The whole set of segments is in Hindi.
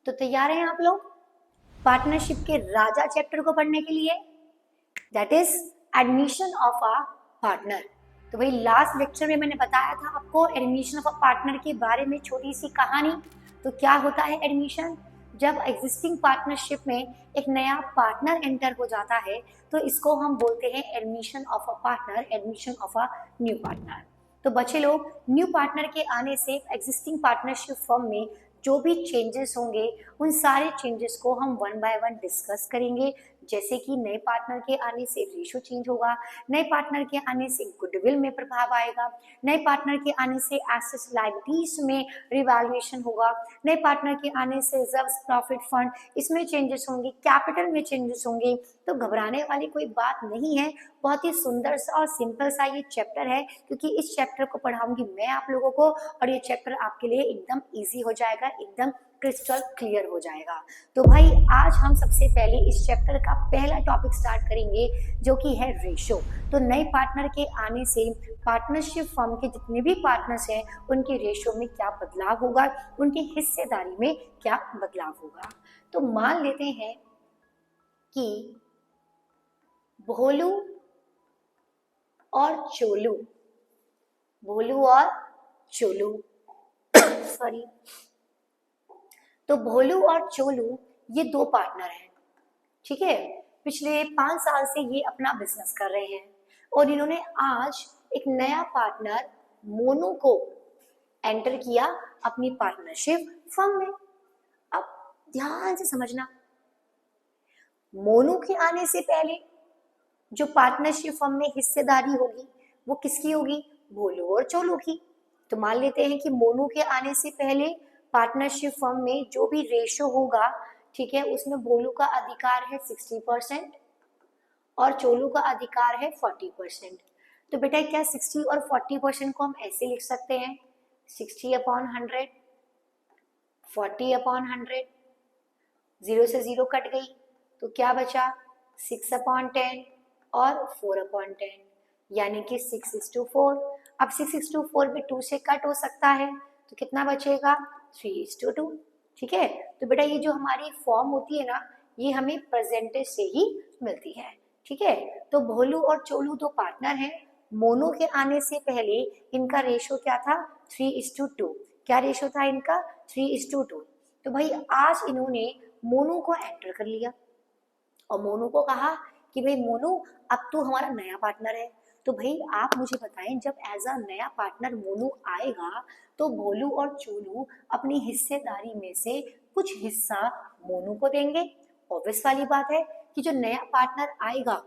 तो तैयार हैं आप लोग पार्टनरशिप के राजा चैप्टर को पढ़ने के लिए, that is admission of a partner. तो भाई लास्ट लेक्चर में मैंने बताया था आपको एडमिशन ऑफ अ पार्टनर के बारे में छोटी सी कहानी। तो क्या होता है एडमिशन? जब एग्जिस्टिंग पार्टनरशिप में एक नया पार्टनर एंटर हो जाता है तो इसको हम बोलते हैं admission of a partner, admission of a new partner. तो बच्चे लोग, न्यू पार्टनर के आने से एग्जिस्टिंग पार्टनरशिप फर्म में जो भी चेंजेस होंगे उन सारे चेंजेस को हम वन बाय वन डिस्कस करेंगे। जैसे कि नए पार्टनर के आने से रेशो चेंज होगा, नए पार्टनर के आने से गुडविल में प्रभाव आएगा, नए पार्टनर के आने से एसेट्स लायबिलिटीज में रिवैल्यूएशन होगा, नए पार्टनर के आने से रिजर्व्स, प्रॉफिट फंड इसमें चेंजेस होंगे, कैपिटल में चेंजेस होंगे। तो घबराने वाली कोई बात नहीं है, बहुत ही सुंदर सा और सिंपल सा ये चैप्टर है, क्योंकि इस चैप्टर को पढ़ाऊंगी मैं आप लोगों को और ये चैप्टर आपके लिए एकदम इजी हो जाएगा, एकदम क्रिस्टल क्लियर हो जाएगा। तो भाई आज हम सबसे पहले इस चैप्टर का पहला टॉपिक स्टार्ट करेंगे जो कि है रेशो। तो नए पार्टनर के आने से पार्टनरशिप फर्म के जितने भी पार्टनर्स हैं उनके रेशो में क्या बदलाव होगा, उनकी हिस्सेदारी में क्या बदलाव होगा। तो मान लेते हैं कि भोलू और चोलू, भोलू और चोलू सॉरी, तो भोलू और चोलू ये दो पार्टनर हैं, ठीक है। पिछले 5 साल से ये अपना बिजनेस कर रहे हैं और इन्होंने आज एक नया पार्टनर मोनू को एंटर किया अपनी पार्टनरशिप फर्म में। अब ध्यान से समझना, मोनू के आने से पहले जो पार्टनरशिप फर्म में हिस्सेदारी होगी वो किसकी होगी? भोलू और चोलू की। तो मान लेते हैं कि मोनू के आने से पहले पार्टनरशिप फर्म में जो भी रेशो होगा, ठीक है, उसमें भोलू का अधिकार है 60% और चोलू का अधिकार है 40%। तो बेटा क्या 60 और 40% को हम ऐसे लिख सकते हैं, 60/100, 40/100, 0 से 0 कट गई तो क्या बचा? 6/10 और 4/10, यानी कि 6:4। अब 6:4 भी 2 से कट हो सकता है तो कितना बचेगा? 3:2। ठीक है, तो बेटा ये जो हमारी फॉर्म होती है ना, ये हमें परसेंटेज से ही मिलती है। ठीक है, तो भोलू और चोलू दो पार्टनर हैं। मोनू के आने से पहले इनका रेशो क्या था? 3:2। क्या रेशो था इनका? 3:2। तो भाई आज इन्होंने मोनू को एंटर कर लिया और मोनू को कहा कि भाई मोनू अब तू हमारा नया पार्टनर है। तो भाई आप मुझे बताएं, जब एज अ नया पार्टनर मोनू आएगा तो भोलू और चोलू अपनी हिस्सेदारी में से कुछ हिस्सा मोनू को देंगे। ऑब्वियस वाली बात है कि जो नया पार्टनर आएगा,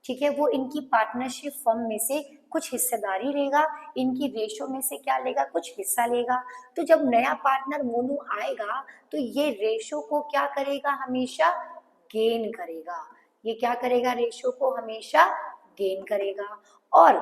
ठीक है, वो इनकी पार्टनरशिप फर्म में से कुछ हिस्सेदारी लेगा, इनकी रेशो में से क्या लेगा? कुछ हिस्सा लेगा। तो जब नया पार्टनर मोनू आएगा तो ये रेशो को क्या करेगा? हमेशा गेन करेगा। ये क्या करेगा? रेशो को हमेशा गेन करेगा। और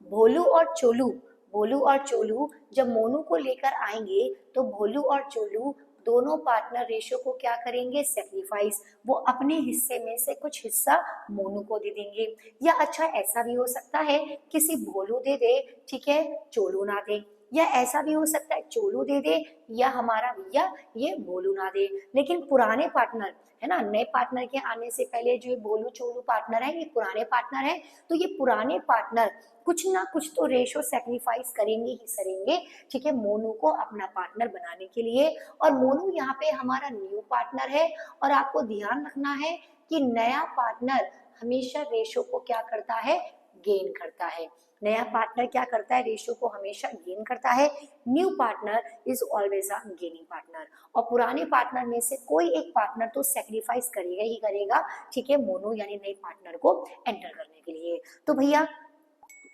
भोलू और चोलू, भोलू और चोलू जब मोनू को लेकर आएंगे तो भोलू और चोलू दोनों पार्टनर रेशो को क्या करेंगे? सेक्रीफाइस। वो अपने हिस्से में से कुछ हिस्सा मोनू को दे देंगे। या अच्छा ऐसा भी हो सकता है किसी भोलू दे दे, ठीक है, चोलू ना दे। या ऐसा भी हो सकता है चोलू दे दे या हमारा भैया ये भोलू ना दे। लेकिन पुराने पार्टनर है ना, नए पार्टनर के आने से पहले जो भोलू चोलू पार्टनर है ये पुराने पार्टनर है, तो ये पुराने पार्टनर कुछ ना कुछ तो रेशो सेक्रीफाइस करेंगे ही करेंगे, ठीक है, मोनू को अपना पार्टनर बनाने के लिए। और मोनू यहाँ पे हमारा न्यू पार्टनर है और आपको ध्यान रखना है कि नया पार्टनर हमेशा रेशो को क्या करता है? गेन करता है। नया पार्टनर क्या करता है? रेशो को हमेशा गेन करता है। New partner is always a gaining partner. और पुराने पार्टनर में से कोई एक पार्टनर तो सेक्रीफाइस करेगा ही करेगा, ठीक है, मोनू यानी नए पार्टनर को एंटर करने के लिए। तो भैया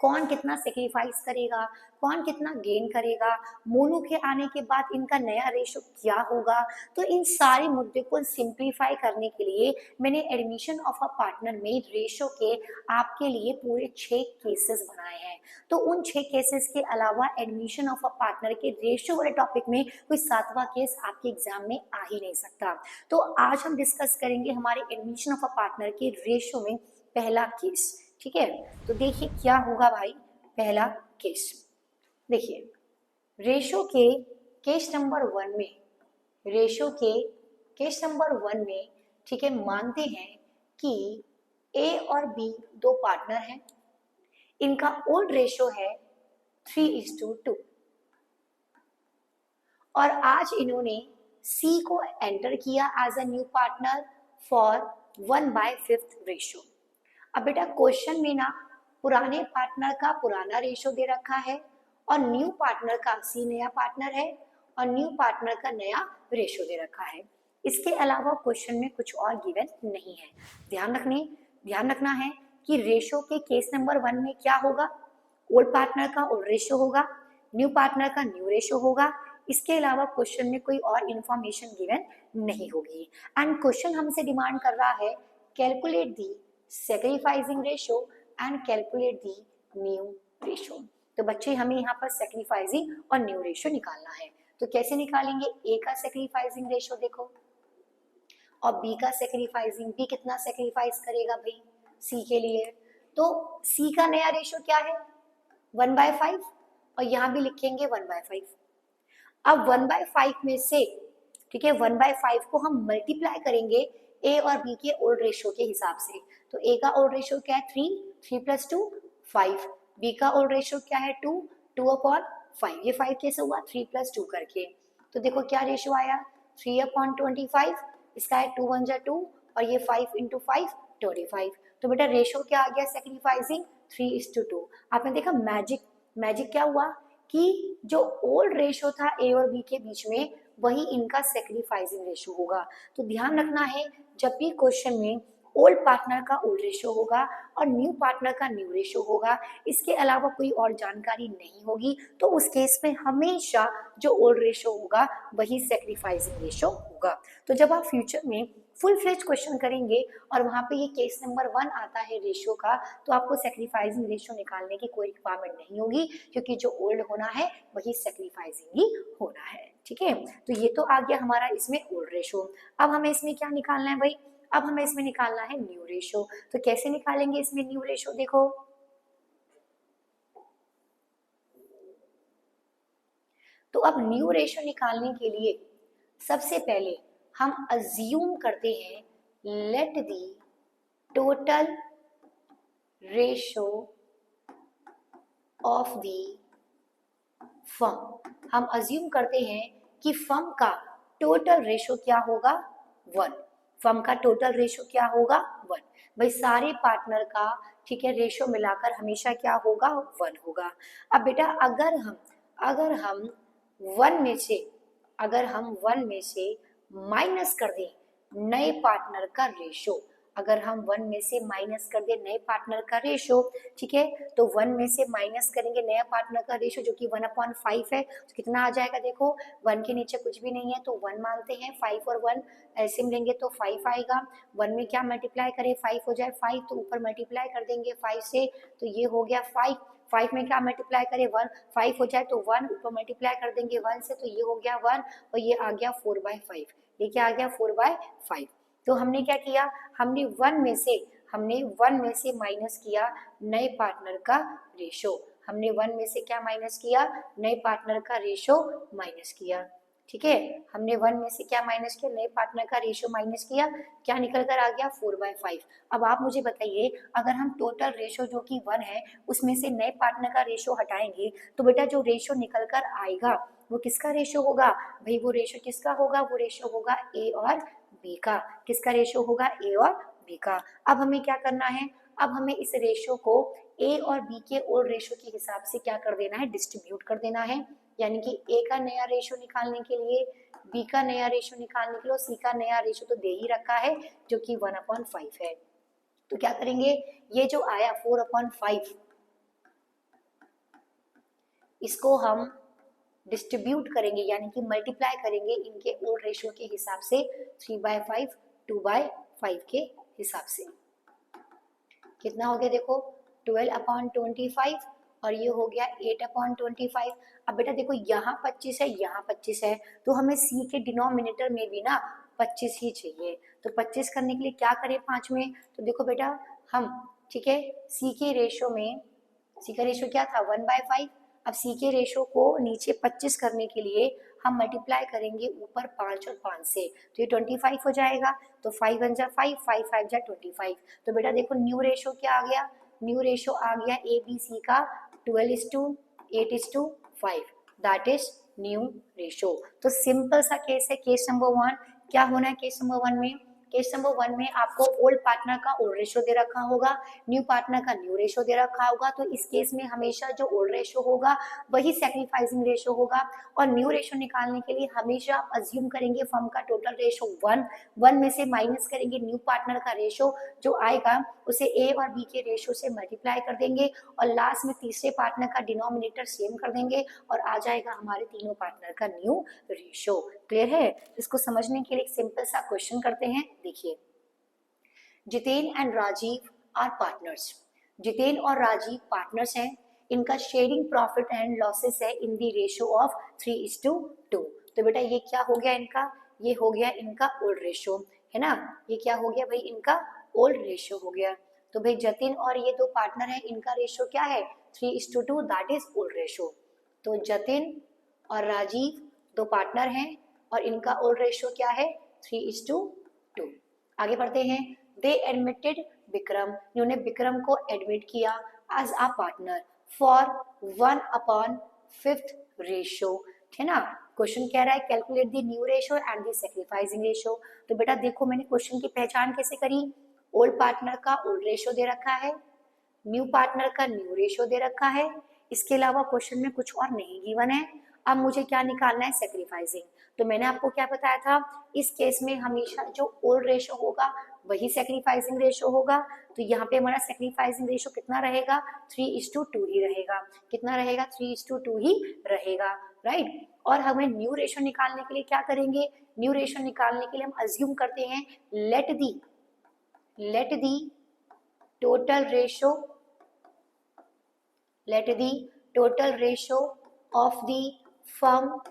कौन कितना सेक्रीफाइस करेगा, कौन कितना गेन करेगा, मोनू के आने के बाद इनका नया रेशो क्या होगा, तो इन सारे मुद्दे को सिंप्लीफाई करने के लिए मैंने एडमिशन ऑफ अ पार्टनर में रेशो के आपके लिए पूरे 6 केसेस बनाए हैं। तो उन 6 केसेस के अलावा एडमिशन ऑफ अ पार्टनर के रेशो वाले टॉपिक में कोई 7वां केस आपके एग्जाम में आ ही नहीं सकता। तो आज हम डिस्कस करेंगे हमारे एडमिशन ऑफ अ पार्टनर के रेशो में पहला केस। ठीक है, तो देखिए क्या होगा भाई पहला केस। देखिए रेशो के केस नंबर 1 में, रेशो के केस नंबर 1 में ठीक है मानते हैं कि ए और बी दो पार्टनर हैं, इनका ओल्ड रेशो है 3:2 और आज इन्होंने सी को एंटर किया as a new partner for 1/5 ratio. अब बेटा क्वेश्चन में ना पुराने पार्टनर का पुराना रेशो दे रखा है और न्यू पार्टनर का सी नया पार्टनर है और न्यू पार्टनर का नया रेशो दे रखा है। इसके अलावा क्वेश्चन में कुछ और गिवन नहीं है। ध्यान रखना है कि रेशो के केस नंबर 1 में क्या होगा, ओल्ड पार्टनर का ओल्ड रेशो होगा, न्यू पार्टनर का न्यू रेशो होगा। इसके अलावा क्वेश्चन में कोई और इंफॉर्मेशन गिवन नहीं होगी। एंड क्वेश्चन हमसे डिमांड कर रहा है calculate the sacrificing ratio and calculate the new ratio. तो बच्चे हमें यहाँ पर सैक्रिफाइसिंग और न्यू रेशो निकालना है। तो कैसे निकालेंगे, ए का सैक्रिफाइसिंग रेशो देखो और बी का सैक्रिफाइसिंग, बी कितना सैक्रिफाइस करेगा भाई सी के लिए, तो सी का नया रेशो क्या है 1/5 और यहाँ भी लिखेंगे 1/5। अब 1/5 में से ठीक है 1/5 को हम मल्टीप्लाई करेंगे ए और बी के ओल्ड रेशो के हिसाब से। तो ए का ओल्ड रेशो क्या है 3 + 2 5, बी का ओल्ड रेशो क्या है 2/5। ये 5 कैसे हुआ 3 + 2 करके। तो देखो क्या रेशो आया 3/25, इसका है 2 × 1 = 2 और ये 5 × 5 25। तो बेटा रेशो क्या आ गया सैक्रिफाइसिंग 3:2। आपने देखा मैजिक क्या हुआ कि जो ओल्ड रेशो था ए और बी के बीच में वही इनका सैक्रिफाइसिंग रेशो होगा। तो ध्यान रखना है जब भी क्वेश्चन में ओल्ड पार्टनर का ओल्ड रेशो होगा और न्यू पार्टनर का न्यू रेशो होगा, इसके अलावा कोई और जानकारी नहीं होगी, तो उस केस में हमेशा जो ओल्ड रेशो होगा वही सैक्रिफाइसिंग रेशो होगा। तो जब आप फ्यूचर में फुल फ्लेज क्वेश्चन करेंगे और वहां पे ये केस नंबर 1 आता है रेशो का, तो आपको सैक्रिफाइसिंग रेशो निकालने की कोई रिक्वायरमेंट नहीं होगी, क्योंकि जो ओल्ड होना है वही सैक्रिफाइसिंग ही होना है। ठीक है, तो ये तो आ गया हमारा इसमें ओल्ड रेशो। अब हमें इसमें क्या निकालना है भाई, अब हमें इसमें निकालना है न्यू रेशो। तो कैसे निकालेंगे इसमें न्यू रेशो, देखो तो अब न्यू रेशो निकालने के लिए सबसे पहले हम अज्यूम करते हैं let the total ratio of the firm. हम अज्यूम करते हैं कि फर्म का टोटल रेशो क्या होगा 1। फर्म का टोटल रेशो क्या होगा 1। भाई सारे पार्टनर का ठीक है रेशो मिलाकर हमेशा क्या होगा 1 होगा। अब बेटा अगर हम 1 में से माइनस कर दें नए पार्टनर का रेशो, अगर हम 1 में से माइनस कर दें नए पार्टनर का रेशो, ठीक है, तो 1 में से माइनस करेंगे नया पार्टनर का रेशो जो कि 1/5 है, तो कितना आ जाएगा देखो 1 के नीचे कुछ भी नहीं है तो 1 मानते हैं, 5 और 1 एलसीएम लेंगे तो 5 आएगा। 1 में क्या मल्टीप्लाई करें 5 हो जाए 5, तो ऊपर मल्टीप्लाई कर देंगे 5 से, तो ये हो गया 5। 5 में क्या मल्टीप्लाई करें 1, 5 हो जाए तो 1 ऊपर मल्टीप्लाई कर देंगे 1 से, तो ये हो गया 1 और ये आ गया 4/5। ये क्या आ गया 4/5। तो हमने क्या किया, हमने 1 में से माइनस किया नए पार्टनर का रेशो। हमने 1 में से क्या माइनस किया, नए पार्टनर का रेशो माइनस किया। ठीक है, हमने 1 में से क्या माइनस किया, नए पार्टनर का रेशो माइनस किया, क्या निकल कर आ गया 4/5। अब आप मुझे बताइए अगर हम टोटल रेशो जो कि 1 है उसमें से नए पार्टनर का रेशो हटाएंगे तो बेटा जो रेशो निकल कर आएगा वो किसका रेशो होगा भाई, वो रेशो किसका होगा, वो रेशो होगा ए और बी का। किसका रेशो होगा, ए और बी का। अब हमें क्या करना है, अब हमें इस रेशो को ए और बी के ओल्ड रेशो के हिसाब से क्या कर देना है, डिस्ट्रीब्यूट कर देना है। यानी कि ए का नया रेशो निकालने के लिए, बी का नया रेशो निकालने के लिए, सी का नया रेशो तो दे ही रखा है जो कि 1/5 है। तो क्या करेंगे, ये जो आया 4/5 इसको हम डिस्ट्रीब्यूट करेंगे, यानी कि मल्टीप्लाई करेंगे इनके ओल्ड रेशियो के हिसाब से 3/5 2/5 के हिसाब से। कितना हो गया देखो 12/25 और ये हो गया 8/25। अब बेटा देखो यहाँ 25 है यहाँ 25 है, तो हमें सी के डिनोमिनेटर में भी ना 25 ही चाहिए। तो 25 करने के लिए क्या करें 5 में, तो देखो बेटा हम ठीक है सी के रेशो में, सी का रेशो क्या था 1/5। अब सी के रेशो को नीचे 25 करने के लिए हम मल्टीप्लाई करेंगे ऊपर 5 और 5 से, तो ये 25 हो जाएगा। तो 5 1 जा 5, 5 5 जा 25। तो बेटा देखो न्यू रेशो क्या आ गया, न्यू रेशो आ गया ए बी सी का 12:8:5, दैट इज न्यू रेशो। तो सिंपल सा केस है, केस नंबर 1। क्या होना है केस नंबर 1 में, केस नंबर 1 में आपको ओल्ड पार्टनर का ओल्ड रेशो दे रखा होगा, न्यू पार्टनर का न्यू रेशो दे रखा होगा। तो इस केस में हमेशा जो ओल्ड रेशो होगा वही सैक्रिफाइसिंग रेशो होगा। और न्यू रेशो निकालने के लिए हमेशा आप अज्यूम करेंगे फर्म का टोटल रेशो 1 में से माइनस करेंगे न्यू पार्टनर का रेशो जो आएगा, उसे ए और बी के रेशो से मल्टीप्लाई कर देंगे और लास्ट में तीसरे पार्टनर का डिनोमिनेटर सेम कर देंगे और आ जाएगा हमारे तीनों पार्टनर का न्यू रेशो। क्लियर है? इसको समझने के लिए एक सिंपल सा क्वेश्चन करते हैं। देखिए, Jiten and Rajiv are partners. Jiten और राजीव पार्टनर्स हैं, इनका शेयरिंग प्रॉफिट एंड लॉसेस है इन दी रेशो ऑफ 3:2। तो बेटा ये क्या हो गया इनका, ये हो गया इनका ओल्ड रेशो, है ना। ये क्या हो गया भाई, इनका ओल्ड रेशो हो गया। तो भाई जतिन और ये दो पार्टनर हैं, इनका रेशो क्या है 3:2, दैट इज ओल्ड रेशो। तो जतिन और राजीव दो पार्टनर हैं और इनका ओल्ड रेशो क्या है 3:2। आगे बढ़ते हैं। दे एडमिटेड विक्रम, इन्होंने विक्रम को एडमिट किया as a partner for 1/5 ratio, है ना। क्वेश्चन कह रहा है calculate the new ratio and the sacrificing ratio. तो बेटा देखो मैंने क्वेश्चन की पहचान कैसे करी, ओल्ड पार्टनर का ओल्ड रेशो दे रखा है, न्यू पार्टनर का न्यू रेशो दे रखा है, इसके अलावा क्वेश्चन में कुछ और नहीं गिवन है। अब मुझे क्या निकालना है, सैक्रिफाइसिंग। तो मैंने आपको क्या बताया था, इस केस में हमेशा जो ओल्ड रेशो होगा वही सैक्रिफाइसिंग रेशो होगा। तो यहाँ पे हमारा सैक्रिफाइसिंग रेशो कितना रहेगा 3:2 ही रहेगा। कितना रहेगा 3:2 ही रहेगा, राइट। और हमें न्यू रेशो निकालने के लिए क्या करेंगे, न्यू रेशो निकालने के लिए हम अज्यूम करते हैं let the total ratio of the firm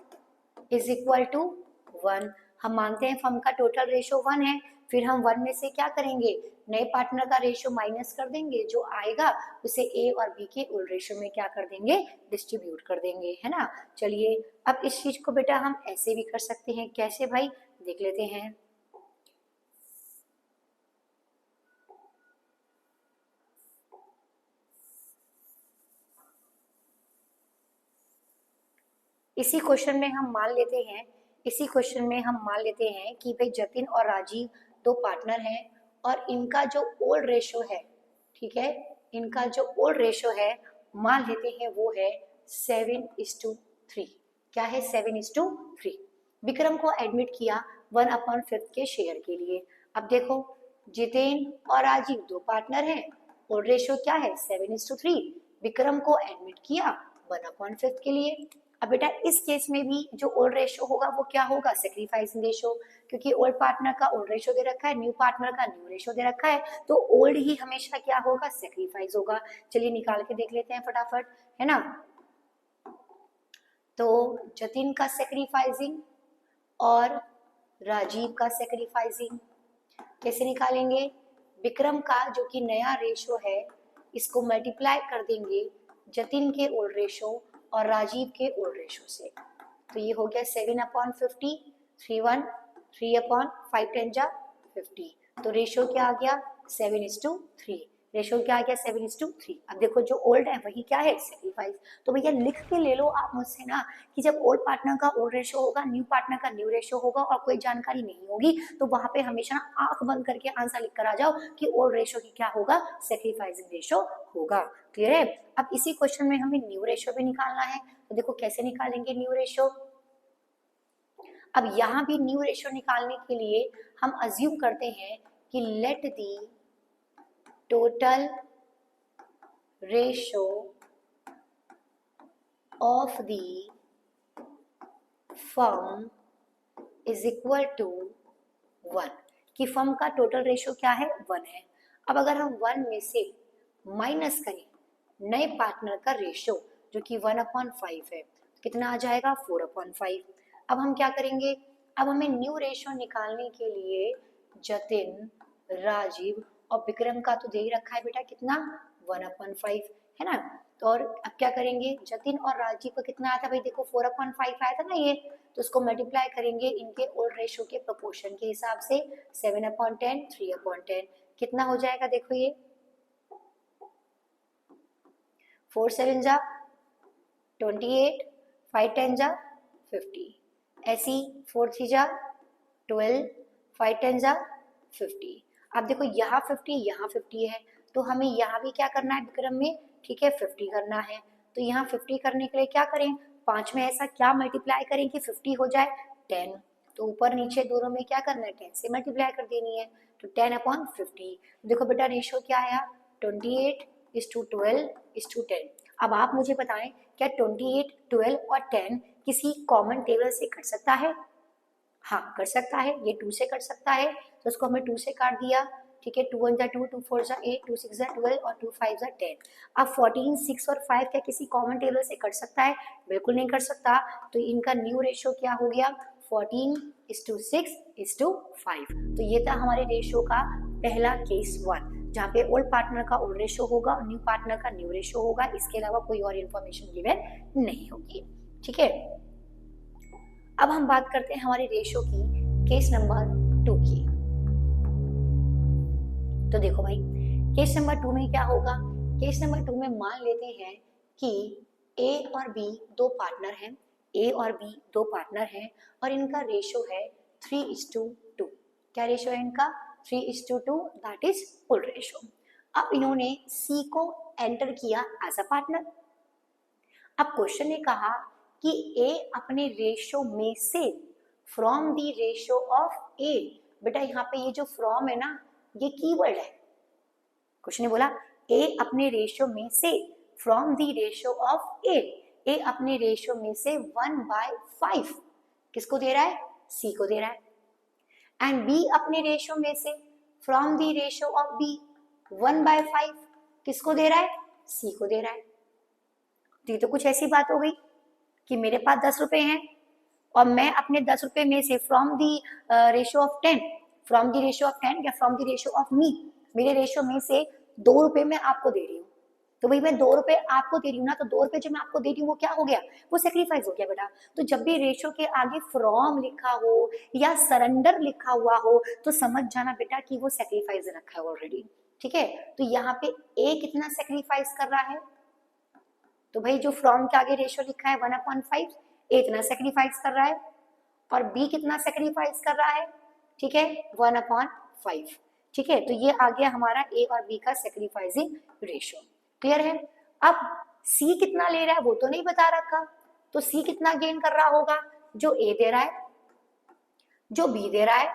is equal to 1। हम मानते हैं फर्म का टोटल रेशो 1 है, फिर हम 1 में से क्या करेंगे, नए पार्टनर का रेशो माइनस कर देंगे, जो आएगा उसे ए और बी के ओल्ड रेशो में क्या कर देंगे, डिस्ट्रीब्यूट कर देंगे, है ना। चलिए अब इस चीज को बेटा हम ऐसे भी कर सकते हैं, कैसे भाई, देख लेते हैं। इसी क्वेश्चन में हम मान लेते हैं कि भाई जतिन और राजीव दो पार्टनर हैं और इनका जो ओल्ड रेशो है, ठीक है, इनका जो ओल्ड रेशो है मान लेते हैं वो है 7:3। क्या है 7:3। विक्रम को एडमिट किया 1/5 के शेयर के लिए। अब देखो जितेन और राजीव दो पार्टनर हैं, ओल्ड रेशो क्या है 7:3, विक्रम को एडमिट किया 1/5 के लिए। अब बेटा इस केस में भी जो ओल्ड रेशो होगा वो क्या होगा, सैक्रिफाइसिंग रेशो, क्योंकि ओल्ड पार्टनर का ओल्ड रेशो दे रखा है, न्यू पार्टनर का न्यू रेशो दे रखा है, तो ओल्ड ही हमेशा क्या होगा, सैक्रिफाइस होगा। चलिए निकाल के देख लेते हैं फटाफट, है ना। तो जतिन का सैक्रिफाइसिंग और राजीव का सैक्रिफाइसिंग कैसे निकालेंगे, विक्रम का जो कि नया रेशो है इसको मल्टीप्लाई कर देंगे जतिन के ओल्ड रेशो और राजीव के ओल्ड रेशो से। तो ये हो गया 7/50, 3 10 जा 50। तो रेशो क्या आ गया 7:3। रेशो क्या आ गया 7:3। अब देखो जो ओल्ड है वही क्या है सैक्रिफाइस। तो भैया लिख के ले लो आप मुझसे ना कि जब ओल्ड पार्टनर का ओल्ड रेशो होगा, न्यू पार्टनर का न्यू रेशो होगा और कोई जानकारी नहीं होगी, तो वहां पे हमेशा ना आंख बंद करके आंसर लिख कर आ जाओ कि ओल्ड रेशो की क्या होगा, सैक्रिफाइसिंग रेशो होगा। क्लियर है? अब इसी क्वेश्चन में हमें न्यू रेशो भी निकालना है, तो देखो कैसे निकालेंगे न्यू रेशो। अब यहाँ भी न्यू रेशो निकालने के लिए हम अज्यूम करते हैं कि let the total ratio of the firm is equal to 1, कि फर्म का टोटल रेशो क्या है 1 है। अब अगर हम 1 में से माइनस करें नए पार्टनर का रेशो जो कि 1/5 है, कितना आ जाएगा 4/5। अब हम क्या करेंगे, अब हमें न्यू रेशो निकालने के लिए जतिन, राजीव और विक्रम का तो दे ही रखा है बेटा कितना 1/5, है ना। तो और अब क्या करेंगे, जतिन और राजीव को कितना आया था भाई, देखो 4/5 आया था ना ये, तो उसको मल्टीप्लाई करेंगे इनके ओल्ड रेशो के प्रोपोर्शन के हिसाब से, 7/10, 3/10, कितना हो जाएगा देखो ये, 4 7 जा 28, 5 10 जा 50, ऐसी 4 3 जा 12, 5 10 जा 50। अब देखो यहाँ 50 यहाँ 50 है, तो हमें यहाँ भी क्या करना है विक्रम में, ठीक है 50 करना है। तो यहाँ 50 करने के लिए क्या करें, 5 में ऐसा क्या मल्टीप्लाई करें कि 50 हो जाए, 10, तो ऊपर नीचे दोनों में क्या करना है, 10 से मल्टीप्लाई कर देनी है, तो 10/50। देखो बेटा रेशो क्या आया, 28:12:10। अब आप मुझे बताएं क्या 28, 12 और 10 किसी कॉमन टेबल से कट सकता है, हाँ कर सकता है, ये 2 से कट सकता है, तो उसको हमने 2 से काट दिया, ठीक है, 2 1 जा 2, 2 4 जा 8, 2 6 जा 12 और 2 5 जा 10। अब 14, 6 और 5 क्या किसी कॉमन टेबल से कट सकता है, बिल्कुल नहीं कर सकता, तो इनका न्यू रेशो क्या हो गया, 14:6:5। तो ये था हमारे रेशो का पहला केस 1, जहाँ पे ओल्ड पार्टनर का ओल्ड रेशो होगा और न्यू पार्टनर का न्यू रेशो होगा, इसके अलावा कोई और इन्फॉर्मेशन गिवन नहीं होगी, ठीक है। अब हम बात करते हैं हमारे रेशो की केस नंबर 2 की। तो देखो भाई केस नंबर 2 में क्या होगा, केस नंबर 2 में मान लेते हैं कि ए और बी दो पार्टनर हैं, ए और बी दो पार्टनर हैं और इनका रेशो है 3:2। क्या रेशो है इनका, 3:2, दैट इज ओल्ड रेशो। अब इन्होंने सी को एंटर किया एज अ पार्टनर। अब क्वेश्चन ने कहा कि ए अपने रेशो में से फ्रॉम द रेशो ऑफ ए, बेटा यहाँ पे ये जो फ्रॉम है ना ये कीवर्ड है, क्वेश्चन ने बोला ए अपने रेशो में से फ्रॉम द रेशो ऑफ ए, ए अपने रेशो में से 1/5 किसको दे रहा है, सी को दे रहा है, एंड बी अपने रेशो में से from the ratio of B 1/5 किसको दे रहा है, सी को दे रहा है। तो ये तो कुछ ऐसी बात हो गई कि मेरे पास 10 रुपए हैं और मैं अपने 10 रुपए में से from the ratio of 10, from the ratio of 10 या from the ratio of me, मेरे रेशो में से 2 रुपए मैं आपको दे रही हूँ, तो भाई मैं 2 रुपए आपको दे रही हूँ ना, तो 2 रुपए जो मैं आपको दे रही हूँ वो क्या हो गया, वो सेक्रीफाइस हो गया बेटा। तो जब भी रेशो के आगे फ्रॉम लिखा हो या सरेंडर लिखा हुआ हो तो समझ जाना बेटा कि वो सेक्रीफाइस रखा है ऑलरेडी, ठीक है। तो यहाँ पे ए कितना सेक्रीफाइस कर रहा है, तो भाई जो फ्रॉम के आगे रेशो लिखा है 1/5, ए इतना सेक्रीफाइस कर रहा है और बी कितना सेक्रीफाइस कर रहा है, ठीक है 1/5, ठीक है। तो ये आ गया हमारा ए और बी का सेक्रीफाइसिंग रेशो, क्लियर है। अब सी कितना ले रहा है वो तो नहीं बता रखा, तो सी कितना गेन कर रहा होगा, जो ए दे रहा है जो बी दे रहा है,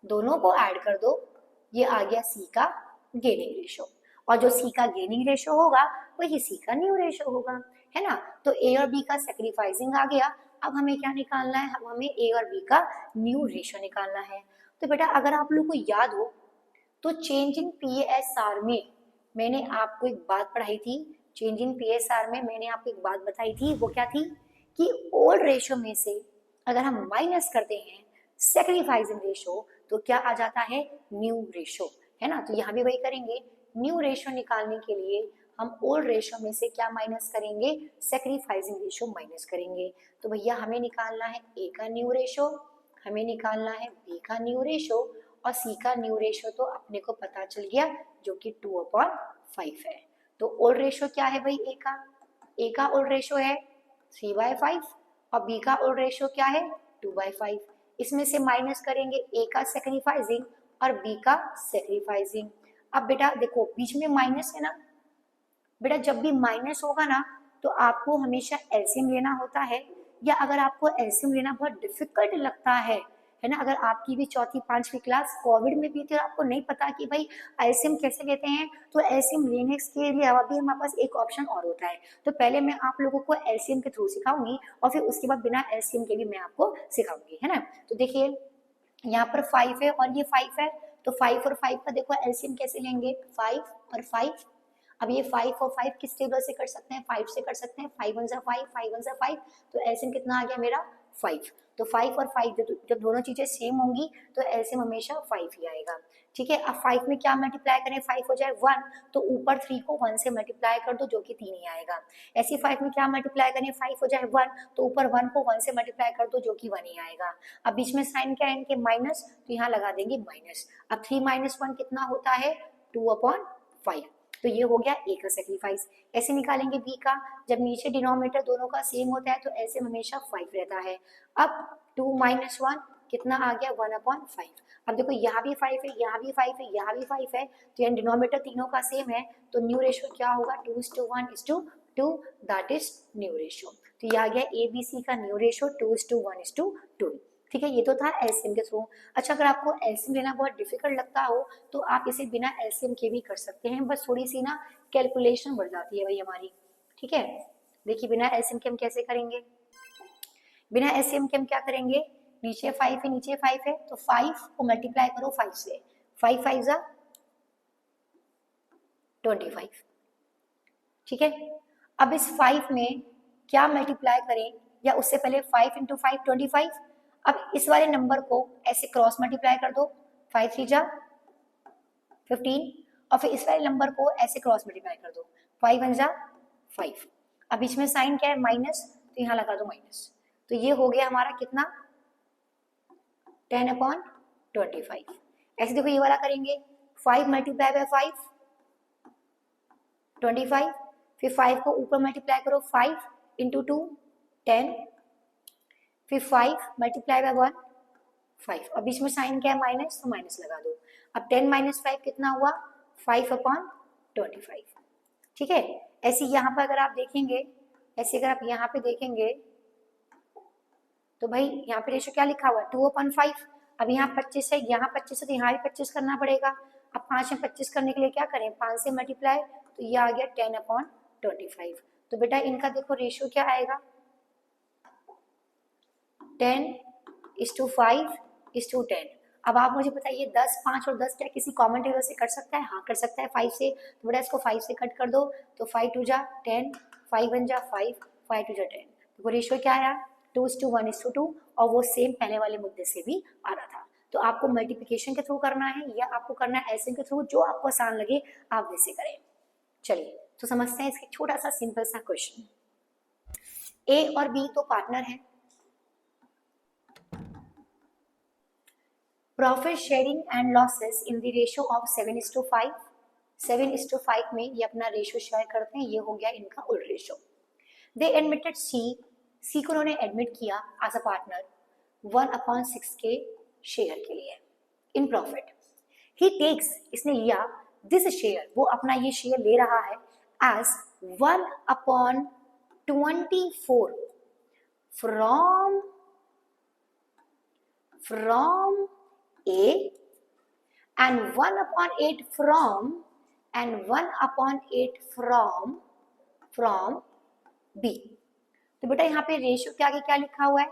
दोनों को ऐड कर दो, ये आ गया सी का गेनिंग रेशो, और जो सी का गेनिंग रेशो होगा वही सी का न्यू रेशो होगा, है ना। तो ए और बी का सेक्रीफाइसिंग आ गया। अब हमें क्या निकालना है, अब हमें ए और बी का न्यू रेशो निकालना है। तो बेटा अगर आप लोग को याद हो तो चेंज इन पीएसआर में मैंने आपको एक बात पढ़ाई थी, चेंज इन पीएसआर में मैंने आपको एक बात बताई थी, वो क्या थी कि ओल्ड रेशो में से अगर हम माइनस करते हैं सेक्रीफाइसिंग रेशो तो क्या आ जाता है, न्यू रेशो, है ना। तो यहाँ भी वही करेंगे, न्यू रेशो निकालने के लिए हम ओल्ड रेशो में से क्या माइनस करेंगे, सेक्रीफाइसिंग रेशो माइनस करेंगे। तो भैया हमें निकालना है ए का न्यू रेशो, हमें निकालना है बी का न्यू रेशो और सी का न्यू रेशो तो अपने को पता चल गया जो कि 2/5 है। तो ओल्ड रेशो क्या है भाई, ए का ओल्ड रेशो है 3/5 और बी का ओल्ड रेशो क्या है 2/5। इसमें से माइनस करेंगे ए का सेक्रीफाइसिंग और बी का सेक्रीफाइसिंग। अब बेटा देखो बीच में माइनस है ना, बेटा जब भी माइनस होगा ना तो आपको हमेशा एलसीएम लेना होता है, या अगर आपको एलसीएम लेना बहुत डिफिकल्ट लगता है ना, अगर आपकी भी 4th 5वीं क्लास कोविड में भी थी और आपको नहीं पता कि भाई एलसीएम कैसे लेते हैं, तो एलसीएम लेने के लिए अभी हमारे पास एक ऑप्शन और होता है। तो पहले मैं आप लोगों को एलसीएम के थ्रू सिखाऊंगी और फिर उसके बाद बिना एलसीएम के भी मैं आपको सिखाऊंगी, है ना। तो देखिए यहाँ पर 5 है और ये 5 है, तो 5 और 5 का देखो एलसीएम कैसे लेंगे, 5 और 5। अब ये 5 और 5 किस टेबल से कर सकते हैं, 5 से कर सकते हैं, 5 1 जा 5, 5 1 जा 5, तो एलसीएम कितना आ गया मेरा 5। तो 5 और 5 जब दोनों चीजें सेम होंगी तो एलसीएम हमेशा 5 ही आएगा। ठीक है, अब 5 में क्या मल्टीप्लाई करें, 5 हो जाए 1, तो ऊपर 3 को 1 से मल्टीप्लाई कर दो जो कि 3 ही आएगा। ऐसे 5 में क्या मल्टीप्लाई करें, 5 हो जाए 1, तो ऊपर 1 को 1 से मल्टीप्लाई कर दो जो कि 1 ही आएगा। अब बीच में साइन क्या है इनके, माइनस, तो यहाँ लगा देंगे माइनस। अब 3 माइनस 1 कितना होता है, 2/5। तो ये हो गया ए का सेक्रीफाइस। ऐसे निकालेंगे बी का, जब नीचे डिनोमिनेटर दोनों का सेम होता है तो ऐसे हमेशा 5 रहता है। अब 2 माइनस 1 कितना आ गया, 1/5। अब देखो यहाँ भी 5 है, यहाँ भी 5 है, यहाँ भी 5 है, तो यहाँ डिनोमिनेटर तीनों का सेम है, तो न्यू रेशियो क्या होगा, 2:1:2, दैट इज न्यू रेशियो। तो ये आ गया ए बी सी का न्यू रेशियो 2:1:2। ठीक है, ये तो था एलसीएम के थ्रू। अच्छा, अगर आपको एलसीएम लेना बहुत डिफिकल्ट लगता हो तो आप इसे बिना एलसीएम के भी कर सकते हैं, बस थोड़ी सी ना कैलकुलेशन बढ़ जाती है भाई हमारी। ठीक है, देखिए बिना एलसीएम के हम कैसे करेंगे, बिना एलसीएम के हम क्या करेंगे, नीचे 5 है, नीचे 5 है, तो 5 को मल्टीप्लाई करो 5 से, 5 5 जा 25। ठीक है, अब इस 5 में क्या मल्टीप्लाई करें, या उससे पहले 5 इंटू 5 25। अब इस वाले नंबर को ऐसे क्रॉस मल्टीप्लाई कर दो, 5 3 जा 15, और फिर इस वाले नंबर को ऐसे क्रॉस मल्टीप्लाई कर दो, 5 1 जा 5। अब इसमें साइन क्या है, माइनस, तो यहाँ लगा दो माइनस। तो ये हो गया हमारा कितना, 10/25। ऐसे देखो ये वाला करेंगे, 5 मल्टीप्लाई बाय 5 25, फिर 5 को ऊपर मल्टीप्लाई करो, 5 इंटू 2 10, फिर 5 मल्टीप्लाई बाय 1 5। अब इसमें साइन क्या है, माइनस, तो माइनस लगा दो। अब 10 माइनस 5 कितना हुआ, 5/25। ठीक है, ऐसे यहाँ पर अगर आप देखेंगे, ऐसे अगर आप यहाँ पे देखेंगे तो भाई यहाँ पे रेशो क्या लिखा हुआ है, 2/5। अब यहाँ 25 है, यहाँ 25 है, तो यहाँ भी 25 करना पड़ेगा। अब 5 में 25 करने के लिए क्या करें, 5 से मल्टीप्लाई, तो ये आ गया 10/25। तो बेटा इनका देखो रेशियो क्या आएगा, 10:5:10। अब आप मुझे बताइए 10 5 और 10 क्या किसी कॉमन टेबल से कर सकता है, हाँ कर सकता है 5 से। तो बेटा इसको 5 से कट कर दो, तो 5 2 जा 10, 5 1 जा 5, 5 2 जा 10। तो रेशियो क्या आया, 2:1:2, और वो सेम पहले वाले मुद्दे से भी आ रहा था। तो आपको मल्टीप्लिकेशन के थ्रू करना है या आपको करना है एलसीएम के थ्रू, जो आपको आसान लगे आप वैसे करें। चलिए तो समझते हैं इसका छोटा सा सिंपल सा क्वेश्चन। ए और बी तो पार्टनर है, profit sharing and losses in the ratio of 7:5। 7:5 में ये अपना रेशियो शेयर करते हैं, ये हो गया इनका उल्ट रेशियो। दे एडमिटेड सी को उन्होंने एडमिट किया एज अ पार्टनर 1/6 के शेयर के लिए इन प्रॉफिट। ही टेक्स, इसने लिया दिस शेयर, वो अपना ये शेयर ले रहा है as 1/24 from A and 1/8 from B। तो बेटा यहाँ पे रेशियो के आगे क्या लिखा हुआ है,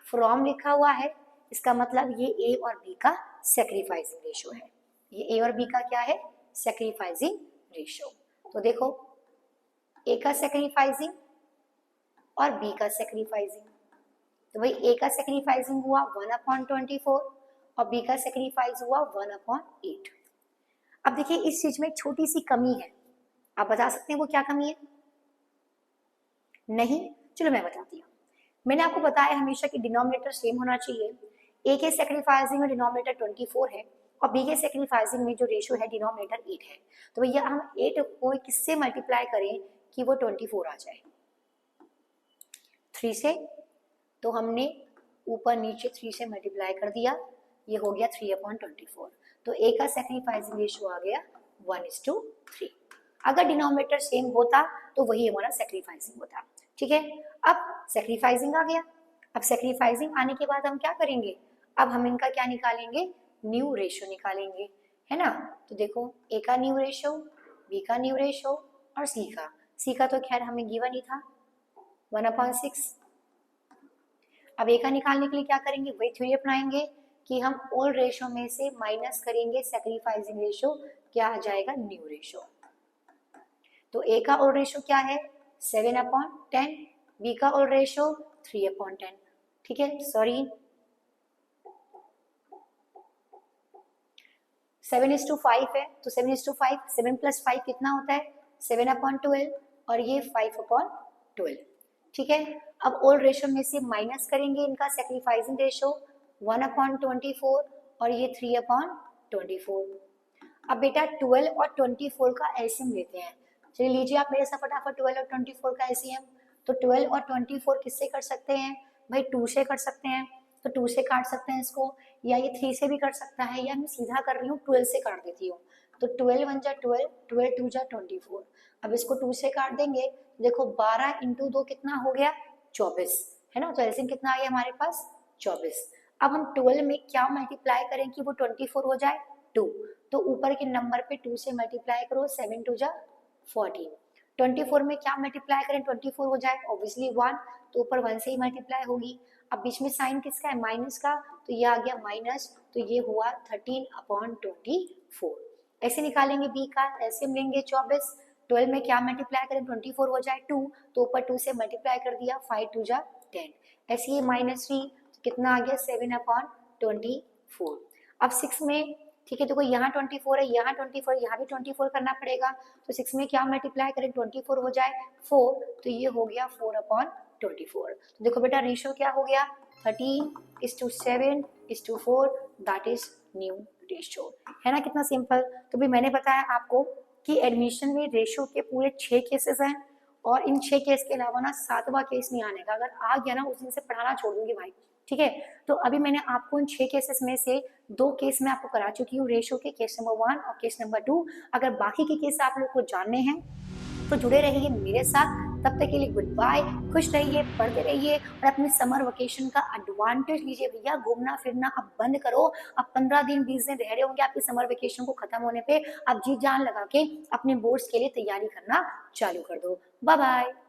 फ्रॉम लिखा हुआ है, इसका मतलब ये ए और बी का सेक्रीफाइसिंग रेशियो है। ये ए और बी का क्या है, सेक्रीफाइसिंग रेशियो। तो देखो ए का सेक्रीफाइसिंग और बी का सेक्रीफाइसिंग, तो भाई ए का सेक्रीफाइसिंग हुआ 1/24 और बी का सेक्रीफाइस हुआ 1/8। अब देखिए इस चीज में छोटी सी कमी है, आप बता सकते हैं वो क्या कमी है, नहीं, चलो मैं बताती हूँ। मैंने आपको बताया हमेशा कि डिनोमिनेटर सेम होना चाहिए। ए के सेक्रीफाइसिंग में डिनोमिनेटर 24 है और बी के सेक्रीफाइसिंग में जो रेशियो है डिनोमिनेटर 8 है। तो भैया हम 8 को किससे मल्टीप्लाई करें कि वो 24 आ जाए, 3 से। तो हमने ऊपर नीचे 3 से मल्टीप्लाई कर दिया, ये हो गया 3/24। तो ए का सेक्रीफाइसिंग रेशियो आ गया 1:3। अगर डिनोमिनेटर सेम होता तो वही हमारा सेक्रीफाइसिंग होता। ठीक है, अब सेक्रीफाइसिंग आ गया। अब सेक्रीफाइसिंग आने के बाद हम क्या करेंगे, अब हम इनका क्या निकालेंगे, न्यू रेशियो निकालेंगे, है ना। तो देखो ए का न्यू रेशियो, बी का न्यू रेशियो और सी का तो खैर हमें गिवन ही था 1/6। अब ए का निकालने के लिए क्या करेंगे, वही थ्योरी अपनाएंगे कि हम ओल्ड रेशियो में से माइनस करेंगे सेक्रीफाइसिंग रेशियो, क्या आ जाएगा, न्यू रेशियो। तो ए का ओल्ड रेशियो क्या है 7/10, बी का ओल्ड रेशियो 3/10। ठीक है, सॉरी 7:5 है, तो 7:5, 7 + 5 कितना होता है 7/12 और ये 5/12, ठीक है। अब ओल्ड रेशो में से माइनस करेंगे इनका सेक्रीफाइसिंग रेशो 1/24 और ये 3/24। अब बेटा 12 और 24 का एलसीएम लेते हैं। चलिए लीजिए आप मेरे साथ फटाफट 12 और 24 का एलसीएम। तो 12 और 24 किससे कर सकते हैं भाई 2 से कर सकते हैं, तो 2 से काट सकते हैं इसको, या ये 3 से भी कर सकता है, या मैं सीधा कर रही हूँ 12 से काट देती हूँ। तो 12 1 जा 12, 12 2 जा 24। अब इसको 2 से काट देंगे, देखो 12 × 2 कितना हो गया 24, है ना। तो एलसीएम कितना आ गया हमारे पास 24। अब हम 12 में क्या मल्टीप्लाई करें कि वो 24 हो जाए 2, तो ऊपर के नंबर पे 2 से मल्टीप्लाई करो, 7 2 जा 14। 24 में क्या मल्टीप्लाई करें 24 हो जाए ऑब्वियसली 1, तो ऊपर 1 से ही मल्टीप्लाई होगी। अब बीच में साइन किसका है माइनस का, तो ये आ गया माइनस, तो ये हुआ 13/24। ऐसे निकालेंगे बी का एलसीएम लेंगे 24। 12 में क्या मल्टीप्लाई करें 24 हो जाए 2, तो ऊपर 2 से मल्टीप्लाई कर दिया 5 2 जा 10। ऐसे ही -3 कितना आ गया 7/24। अब 6 में ठीक है, देखो यहाँ 24 है, यहाँ 24, यहाँ भी 24 करना पड़ेगा। तो 6 में क्या मल्टीप्लाई करें 24 हो जाए 4, तो ये हो गया 4/24। तो देखो बेटा रेशियो क्या हो गया 13:7:4, दैट इज न्यू रेशियो, है ना। कितना सिंपल। तो भी मैंने बताया आपको कि एडमिशन में रेशियो के पूरे 6 केसेस हैं, और इन 6 केस के अलावा ना 7वां केस नहीं आने का, अगर आ गया ना उस दिन से पढ़ाना छोड़ दूंगी भाई, ठीक है। तो अभी मैंने आपको इन 6 केसेस में से 2 केस मैं आपको करा चुकी हूँ रेशियो के, केस नंबर 1 और केस नंबर 2। अगर बाकी के केस आप लोग को जानने हैं तो जुड़े रहिए मेरे साथ। तब तक के लिए गुड बाय, खुश रहिए, पढ़ते रहिए और अपने समर वेकेशन का एडवांटेज लीजिए भैया। घूमना फिरना अब बंद करो। अब 15 दिन 20 दिन रह रहे होंगे आपके समर वेकेशन को खत्म होने पे, अब जी जान लगा के अपने बोर्ड्स के लिए तैयारी करना चालू कर दो। Bye bye.